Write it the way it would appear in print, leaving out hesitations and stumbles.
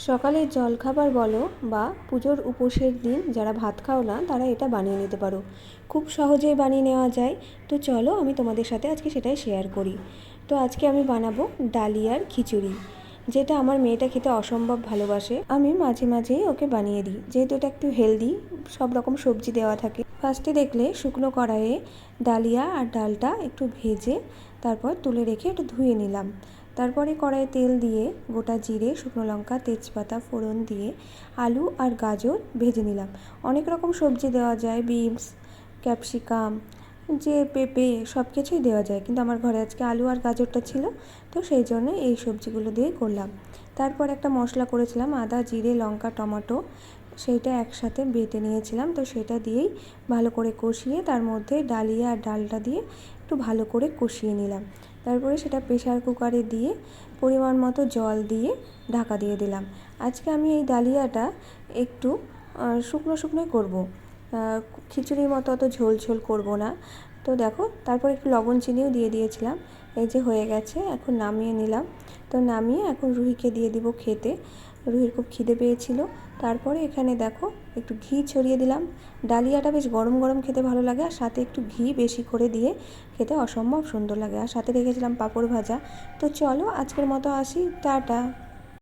সকালের জলখাবার বলো বা পুজোর উপোসের দিন যারা ভাত খাও না তারা এটা বানিয়ে নিতে পারো। খুব সহজেই বানিয়ে নেওয়া যায়। তো চলো আমি তোমাদের সাথে আজকে সেটাই শেয়ার করি। তো আজকে আমি বানাবো ডালিয়ার খিচুড়ি, যেটা আমার মেয়েটা খেতে অসম্ভব ভালোবাসে। আমি মাঝে মাঝেই ওকে বানিয়ে দিই, যেহেতু এটা একটু হেলদি, সব রকম সবজি দেওয়া থাকে। ফার্স্টে দেখলে শুকনো কড়াইয়ে ডালিয়া আর ডালটা একটু ভেজে তারপর তুলে রেখে একটু ধুয়ে নিলাম। তারপরে কড়াইয়ে তেল দিয়ে গোটা জিরে, শুকনো লঙ্কা, তেজপাতা ফোড়ন দিয়ে আলু আর গাজর ভেজে নিলাম। অনেক রকম সবজি দেওয়া যায়, বিনস, ক্যাপসিকাম, যে পেঁপে, সব কিছুই দেওয়া যায়, কিন্তু আমার ঘরে আজকে আলু আর গাজরটা ছিল, তো সেই জন্য এই সবজিগুলো দিয়ে করলাম। তারপর একটা মশলা করেছিলাম, আদা, জিরে, লঙ্কা, টমেটো, সেইটা একসাথে বেটে নিয়েছিলাম। তো সেটা দিয়েই ভালো করে কষিয়ে তার মধ্যে ডালিয়া আর ডালটা দিয়ে একটু ভালো করে কষিয়ে নিলাম। তারপরে সেটা প্রেসার কুকারে দিয়ে পরিমাণ মতো জল দিয়ে ঢাকা দিয়ে দিলাম। আজকে আমি এই ডালিয়াটা একটু শুকনো শুকনোই করবো, খিচুড়ির মতো অত ঝোল ঝোল করবো না। তো দেখো, তারপর একটু লবণ চিনিও দিয়ে দিয়েছিলাম। এই যে হয়ে গেছে, এখন নামিয়ে নিলাম। তো নামিয়ে এখন রুহিকে দিয়ে দিব খেতে। রুহির খুব খিদে পেয়েছিল। তারপরে এখানে দেখো একটু ঘি ছড়িয়ে দিলাম। ডালিয়াটা বেশ গরম গরম খেতে ভালো লাগে, আর সাথে একটু ঘি বেশি করে দিয়ে খেতে অসম্ভব সুন্দর লাগে। আর সাথে রেখেছিলাম পাঁপড় ভাজা। তো চলো আজকের মতো আসি, টাটা।